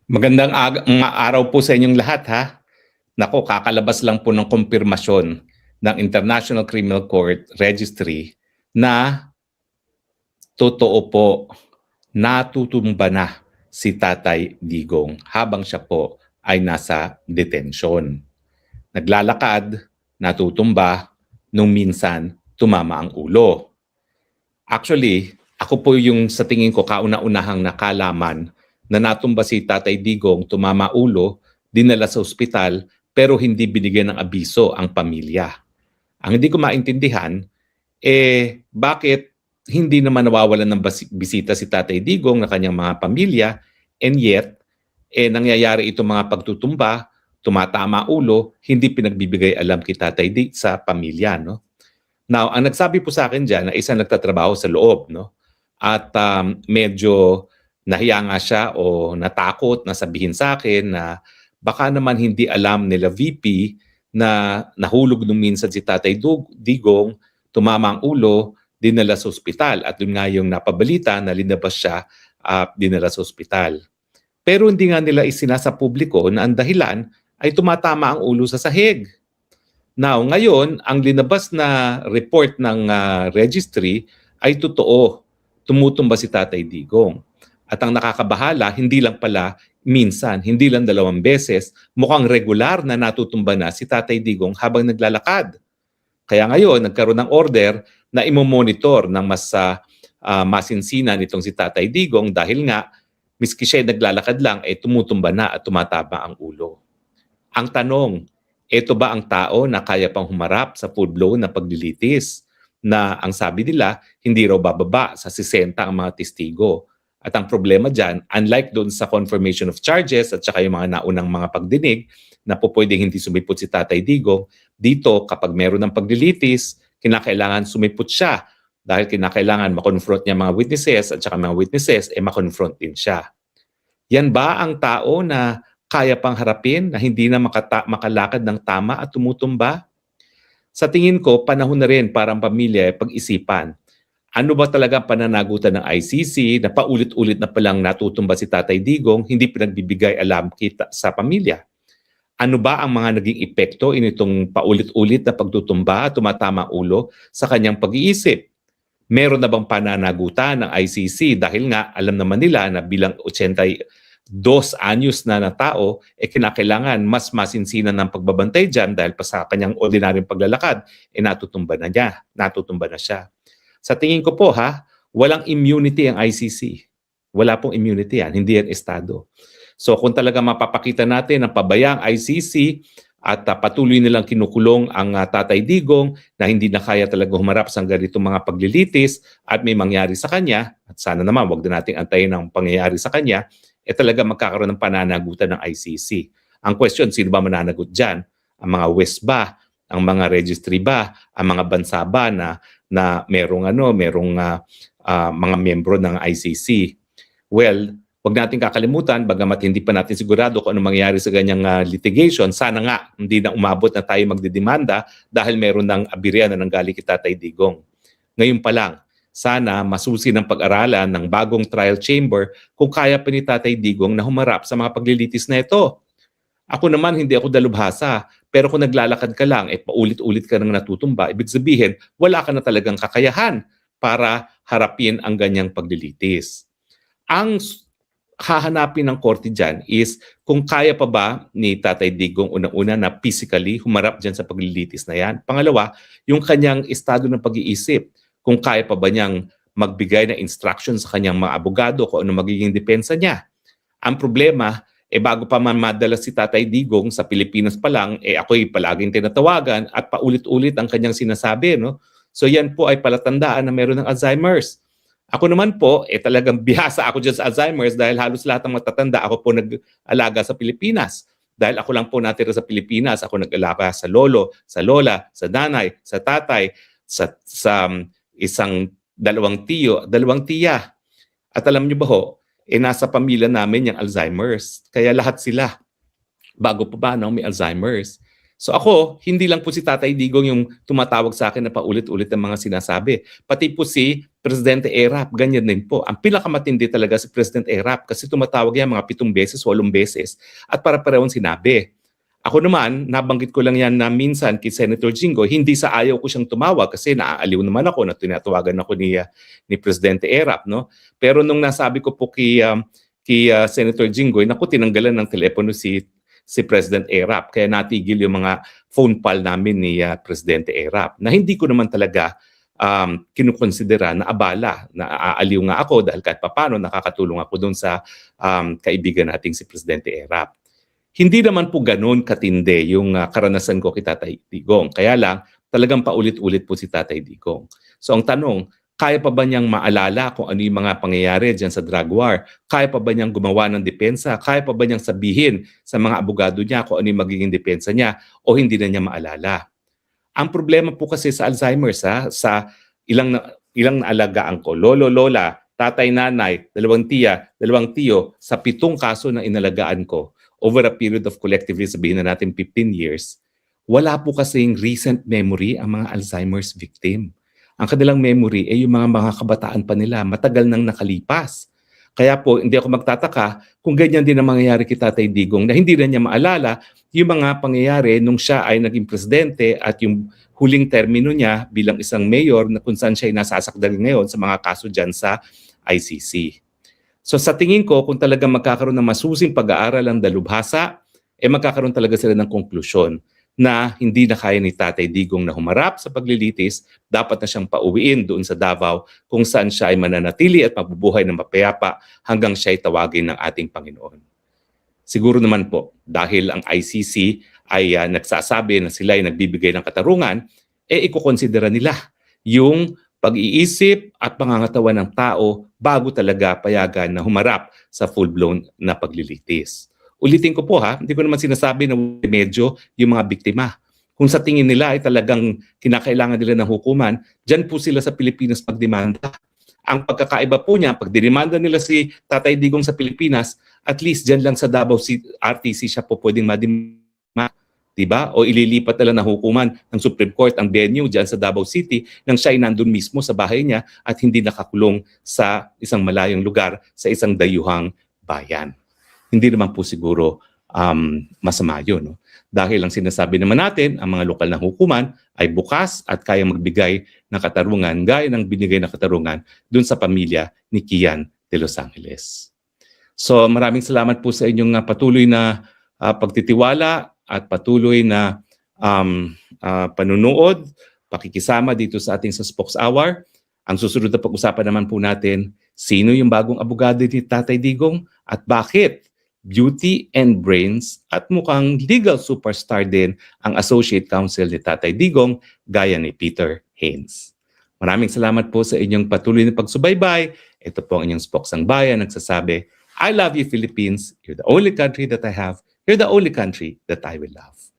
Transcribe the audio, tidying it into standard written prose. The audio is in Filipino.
Mga araw po sa inyong lahat ha. Nako, kakalabas lang po ng kumpirmasyon ng International Criminal Court Registry na totoo po, natutumba na si Tatay Digong habang siya po ay nasa detention. Naglalakad, natutumba, nung minsan tumama ang ulo. Actually, ako po yung sa tingin ko kauna-unahang nakalaman na natumba si Tatay Digong, tumama ulo, dinala sa ospital, pero hindi binigyan ng abiso ang pamilya. Ang hindi ko maintindihan, bakit hindi naman nawawalan ng bisita si Tatay Digong na kanyang mga pamilya, and yet, nangyayari itong mga pagtutumba, tumatama ulo, hindi pinagbibigay alam kay Tatay sa pamilya, no? Now, ang nagsabi po sa akin diyan na isang nagtatrabaho sa loob, no? At medyo nahiya nga siya o natakot na sabihin sa akin na baka naman hindi alam nila VP na nahulog nung minsan si Tatay Digong, tumama ang ulo, dinala sa ospital. At yun nga yung napabalita na linabas siya at dinala sa ospital. Pero hindi nga nila isinasa publiko na ang dahilan ay tumatama ang ulo sa sahig. Now, ngayon, ang linabas na report ng registry ay totoo. Tumutumba si Tatay Digong. At ang nakakabahala, hindi lang pala minsan, hindi lang 2 beses, mukhang regular na natutumba na si Tatay Digong habang naglalakad. Kaya ngayon, nagkaroon ng order na imomonitor ng mas masinsinan itong si Tatay Digong dahil nga, miski siya naglalakad lang, tumutumba na at tumataba ang ulo. Ang tanong, ito ba ang tao na kaya pang humarap sa full-blown na paglilitis na ang sabi nila, hindi raw bababa sa 60 ang mga testigo. At ang problema dyan, unlike doon sa confirmation of charges at saka yung mga naunang mga pagdinig na po pwedeng hindi sumipot si Tatay Digong, dito kapag meron ng paglilitis, kinakailangan sumipot siya dahil kinakailangan makonfront niya mga witnesses at saka mga witnesses, makonfront din siya. Yan ba ang tao na kaya pang harapin na hindi na makalakad ng tama at tumutumba? Sa tingin ko, panahon na rin para ang pamilya pag-isipan. Ano ba talaga pananagutan ng ICC na paulit-ulit na palang natutumba si Tatay Digong, hindi pinagbibigay alam kita sa pamilya? Ano ba ang mga naging epekto initong paulit-ulit na pagtutumba at tumatama ulo sa kanyang pag-iisip? Meron na bang pananagutan ng ICC dahil nga alam naman nila na bilang 82 anyos na tao, kinakailangan mas masinsinan ng pagbabantay dyan dahil pa sa kanyang ordinaryong paglalakad, natutumba na siya. Sa tingin ko po walang immunity ang ICC. Wala pong immunity yan, hindi yan estado. So kung talaga mapapakita natin ang pabayang ICC at patuloy nilang kinukulong ang Tatay Digong na hindi na kaya talaga humarap sa ganitong mga paglilitis at may mangyari sa kanya, at sana naman wag na nating antayin ang pangyayari sa kanya, talaga magkakaroon ng pananagutan ng ICC. Ang question, sino ba mananagot dyan? Ang mga West ba? Ang mga registry ba? Ang mga bansa ba na merong mga miyembro ng ICC? Well, wag natin kakalimutan, bagamat hindi pa natin sigurado kung ano mangyayari sa ganyang litigation, sana nga hindi na umabot na tayo magdidemanda dahil meron ng abirya na nanggaling kay Tatay Digong. Ngayon pa lang, sana masusi ng pag-aralan ng bagong trial chamber kung kaya pa ni Tatay Digong na humarap sa mga paglilitis na ito. Ako naman, hindi ako dalubhasa, pero kung naglalakad ka lang, paulit-ulit ka nang natutumba, ibig sabihin, wala ka na talagang kakayahan para harapin ang ganyang paglilitis. Ang hahanapin ng korte dyan is kung kaya pa ba ni Tatay Digong unang-una na physically humarap dyan sa paglilitis na yan. Pangalawa, yung kanyang estado ng pag-iisip. Kung kaya pa ba niyang magbigay ng instruction sa kanyang mga abogado kung ano magiging depensa niya. Ang problema, bago pa man madala si Tatay Digong sa Pilipinas pa lang, ako'y palaging tinatawagan at paulit-ulit ang kanyang sinasabi. No? So yan po ay palatandaan na meron ng Alzheimer's. Ako naman po, talagang bihasa ako dyan sa Alzheimer's dahil halos lahat ng matatanda ako po nag-alaga sa Pilipinas. Dahil ako lang po natira sa Pilipinas, ako nag-alaga sa lolo, sa lola, sa nanay, sa tatay, sa isang 2 tiyo, 2 tiya. At alam niyo ba nasa pamilya namin yung Alzheimer's. Kaya lahat sila, bago pa ba may Alzheimer's. So ako, hindi lang po si Tatay Digong yung tumatawag sa akin na paulit-ulit ng mga sinasabi. Pati po si Presidente Erap, ganyan din po. Ang pinakamatindi talaga si President Erap kasi tumatawag yan mga 7 beses, 8 beses at para-parehong sinabi. Ako naman, nabanggit ko lang yan na minsan kay Senator Jinggoy, hindi sa ayaw ko siyang tumawag kasi naaaliw naman ako na tinatawagan ako ni Presidente Erap. No? Pero nung nasabi ko po kay Senator Jinggoy, naku, tinanggalan ng telepono si President Erap. Kaya natigil yung mga phone call namin ni Presidente Erap na hindi ko naman talaga kinukonsidera na abala, na aaliw nga ako dahil kahit papano nakakatulong ako doon sa kaibigan nating si Presidente Erap. Hindi naman po ganoon katindi yung karanasan ko kay Tatay Digong. Kaya lang, talagang paulit-ulit po si Tatay Digong. So ang tanong, kaya pa ba niyang maalala kung ano yung mga pangyayari dyan sa drug war? Kaya pa ba niyang gumawa ng depensa? Kaya pa ba niyang sabihin sa mga abogado niya kung ano yung magiging depensa niya? O hindi na niya maalala? Ang problema po kasi sa Alzheimer's, sa ilang naalagaan ko, lolo, lola, tatay, nanay, 2 tiya, 2 tiyo, sa 7 kaso na inalagaan ko over a period of collectively, sabihin na natin 15 years, wala po kasing recent memory ang mga Alzheimer's victim. Ang kanilang memory ay yung mga kabataan pa nila, matagal nang nakalipas. Kaya po, hindi ako magtataka kung ganyan din ang mangyayari kay Tatay Digong na hindi na niya maalala yung mga pangyayari nung siya ay naging presidente at yung huling termino niya bilang isang mayor na kung saan siya ay nasasakdal ngayon sa mga kaso dyan sa ICC. So sa tingin ko, kung talagang magkakaroon ng masusing pag-aaral ang dalubhasa, magkakaroon talaga sila ng konklusyon na hindi na kaya ni Tatay Digong na humarap sa paglilitis, dapat na siyang pauwiin doon sa Davao kung saan siya ay mananatili at mabubuhay ng mapayapa hanggang siya ay tawagin ng ating Panginoon. Siguro naman po, dahil ang ICC ay nagsasabi na sila ay nagbibigay ng katarungan, ikukonsidera nila yung pag-iisip at pangangatawan ng tao bago talaga payagan na humarap sa full-blown na paglilitis. Ulitin ko po hindi ko naman sinasabi na medyo yung mga biktima. Kung sa tingin nila ay talagang kinakailangan nila ng hukuman, dyan po sila sa Pilipinas magdemanda. Ang pagkakaiba po niya, pag dinimanda nila si Tatay Digong sa Pilipinas, at least dyan lang sa Davao RTC siya po pwedeng madimanda. Diba? O ililipat na lang na hukuman ng Supreme Court ang venue dyan sa Davao City nang siya ay nandun mismo sa bahay niya at hindi nakakulong sa isang malayong lugar sa isang dayuhang bayan. Hindi naman po siguro masama yun. No? Dahil ang sinasabi naman natin, ang mga lokal na hukuman ay bukas at kaya magbigay ng katarungan gaya ng binigay na katarungan dun sa pamilya ni Kian de Los Angeles. So maraming salamat po sa inyong patuloy na pagtitiwala at patuloy na panunood, pakikisama dito sa ating Spokes Hour. Ang susunod na pag-usapan naman po natin, sino yung bagong abogado ni Tatay Digong at bakit beauty and brains at mukhang legal superstar din ang associate counsel ni Tatay Digong gaya ni Peter Haynes. Maraming salamat po sa inyong patuloy na pagsubaybay. Ito po ang inyong Spokes ang Bayan nagsasabi, I love you Philippines. You're the only country that I have. You're the only country that I will love.